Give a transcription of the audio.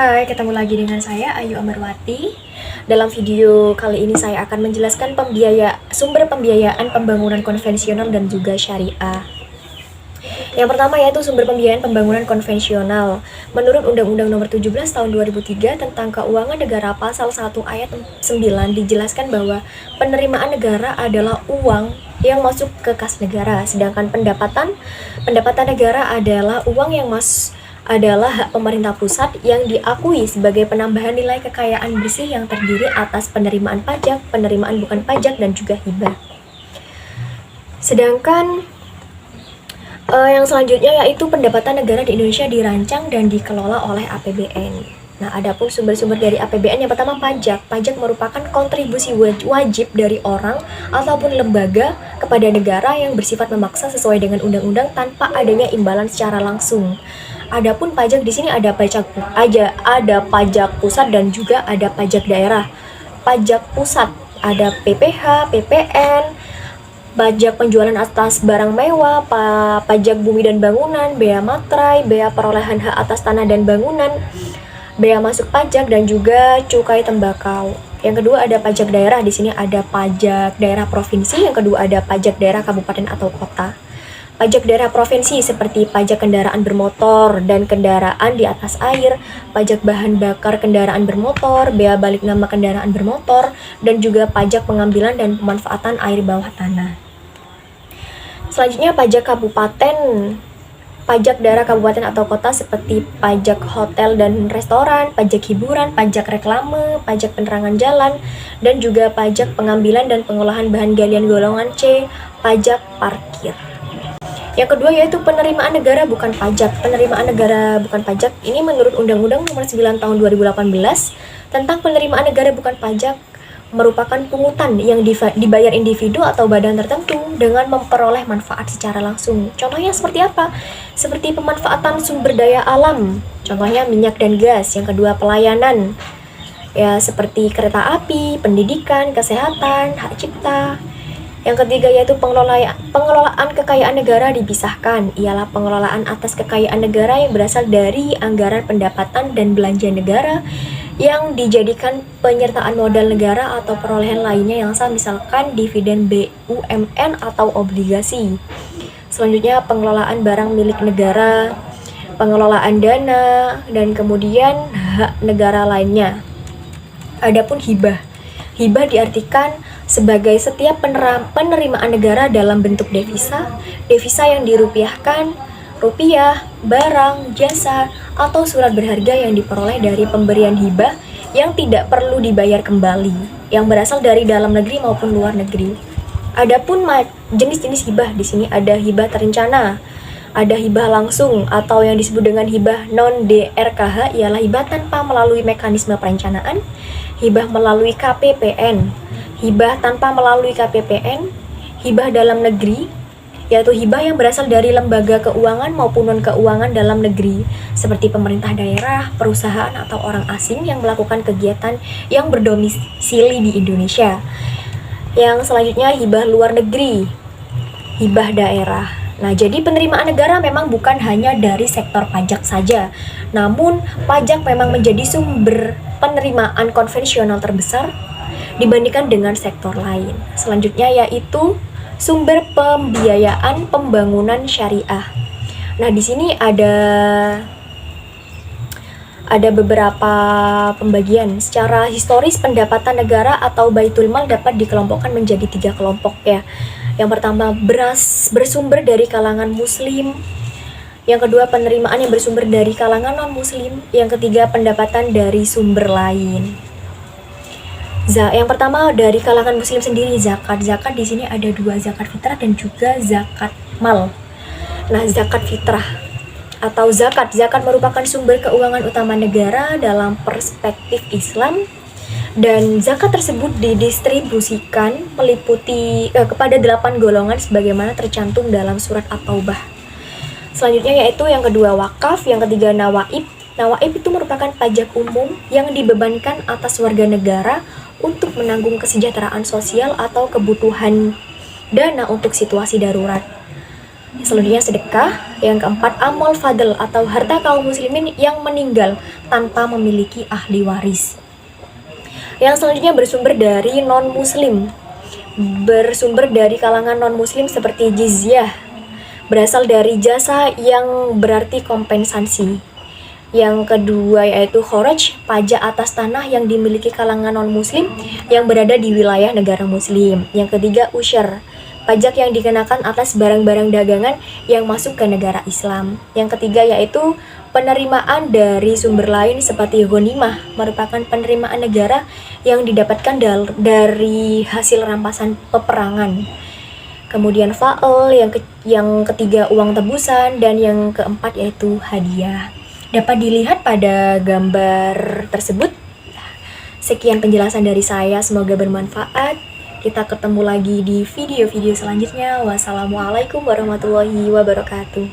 Hai, ketemu lagi dengan saya Ayu Amarwati. Dalam video kali ini saya akan menjelaskan sumber pembiayaan pembangunan konvensional dan juga syariah. Yang pertama yaitu sumber pembiayaan pembangunan konvensional. Menurut Undang-Undang Nomor 17 Tahun 2003 tentang Keuangan Negara Pasal 1 Ayat 9 dijelaskan bahwa penerimaan negara adalah uang yang masuk ke kas negara, sedangkan pendapatan negara adalah uang yang adalah hak pemerintah pusat yang diakui sebagai penambahan nilai kekayaan bersih yang terdiri atas penerimaan pajak, penerimaan bukan pajak, dan juga hibah. Sedangkan yang selanjutnya yaitu pendapatan negara di Indonesia dirancang dan dikelola oleh APBN. Nah, adapun sumber-sumber dari APBN, yang pertama pajak. Pajak merupakan kontribusi wajib dari orang ataupun lembaga kepada negara yang bersifat memaksa sesuai dengan undang-undang tanpa adanya imbalan secara langsung. Adapun pajak di sini ada pajak pusat dan juga ada pajak daerah. Pajak pusat ada PPH, PPN, pajak penjualan atas barang mewah, pajak bumi dan bangunan, bea materai, bea perolehan hak atas tanah dan bangunan, bea masuk pajak, dan juga cukai tembakau. Yang kedua ada pajak daerah. Di sini ada pajak daerah provinsi, yang kedua ada pajak daerah kabupaten atau kota. Pajak daerah provinsi seperti pajak kendaraan bermotor dan kendaraan di atas air, pajak bahan bakar kendaraan bermotor, bea balik nama kendaraan bermotor, dan juga pajak pengambilan dan pemanfaatan air bawah tanah. Selanjutnya pajak kabupaten. Pajak daerah kabupaten atau kota seperti pajak hotel dan restoran, pajak hiburan, pajak reklame, pajak penerangan jalan, dan juga pajak pengambilan dan pengolahan bahan galian golongan C, pajak parkir. Yang kedua yaitu penerimaan negara bukan pajak. Penerimaan negara bukan pajak ini menurut Undang-Undang Nomor 9 Tahun 2018 tentang penerimaan negara bukan pajak merupakan pungutan yang dibayar individu atau badan tertentu dengan memperoleh manfaat secara langsung. Contohnya seperti apa? Seperti pemanfaatan sumber daya alam, contohnya minyak dan gas. Yang kedua pelayanan, ya seperti kereta api, pendidikan, kesehatan, hak cipta. Yang ketiga yaitu pengelolaan kekayaan negara dipisahkan, ialah pengelolaan atas kekayaan negara yang berasal dari anggaran pendapatan dan belanja negara yang dijadikan penyertaan modal negara atau perolehan lainnya yang sah, misalkan dividen BUMN atau obligasi. Selanjutnya pengelolaan barang milik negara, pengelolaan dana, dan kemudian hak negara lainnya. Adapun hibah. Hibah diartikan sebagai setiap penerimaan negara dalam bentuk devisa yang dirupiahkan, rupiah, barang, jasa, atau surat berharga yang diperoleh dari pemberian hibah yang tidak perlu dibayar kembali, yang berasal dari dalam negeri maupun luar negeri. Adapun jenis-jenis hibah, di sini ada hibah terencana, ada hibah langsung atau yang disebut dengan hibah non-DRKH, ialah hibah tanpa melalui mekanisme perencanaan, hibah melalui KPPN, hibah tanpa melalui KPPN, hibah dalam negeri, yaitu hibah yang berasal dari lembaga keuangan maupun non-keuangan dalam negeri, seperti pemerintah daerah, perusahaan, atau orang asing yang melakukan kegiatan yang berdomisili di Indonesia. Yang selanjutnya hibah luar negeri, hibah daerah. Nah, jadi penerimaan negara memang bukan hanya dari sektor pajak saja, namun pajak memang menjadi sumber penerimaan konvensional terbesar dibandingkan dengan sektor lain. Selanjutnya yaitu sumber pembiayaan pembangunan syariah. Nah, di sini ada beberapa pembagian. Secara historis pendapatan negara atau baitul mal dapat dikelompokkan menjadi 3 kelompok ya. Yang pertama bersumber dari kalangan muslim. Yang kedua penerimaan yang bersumber dari kalangan non-muslim. Yang ketiga pendapatan dari sumber lain. Yang pertama dari kalangan muslim sendiri, zakat. Zakat di sini ada 2, zakat fitrah dan juga zakat mal. Nah, zakat fitrah atau zakat merupakan sumber keuangan utama negara dalam perspektif Islam, dan zakat tersebut didistribusikan meliputi kepada 8 golongan sebagaimana tercantum dalam surat At-Taubah. Selanjutnya yaitu yang kedua wakaf, yang ketiga nawaib. Nawaib itu merupakan pajak umum yang dibebankan atas warga negara untuk menanggung kesejahteraan sosial atau kebutuhan dana untuk situasi darurat. Selanjutnya sedekah. Yang keempat, amal fadl atau harta kaum muslimin yang meninggal tanpa memiliki ahli waris. Yang selanjutnya bersumber dari non-muslim, bersumber dari kalangan non-muslim seperti jizyah, berasal dari jasa yang berarti kompensasi. Yang kedua yaitu kharaj, pajak atas tanah yang dimiliki kalangan non-muslim yang berada di wilayah negara muslim. Yang ketiga usyar, pajak yang dikenakan atas barang-barang dagangan yang masuk ke negara Islam. Yang ketiga yaitu penerimaan dari sumber lain seperti ghanimah, merupakan penerimaan negara yang didapatkan dari hasil rampasan peperangan. Kemudian fa'al, yang ketiga uang tebusan, dan yang keempat yaitu hadiah. Dapat dilihat pada gambar tersebut. Sekian penjelasan dari saya, semoga bermanfaat. Kita ketemu lagi di video-video selanjutnya. Wassalamualaikum warahmatullahi wabarakatuh.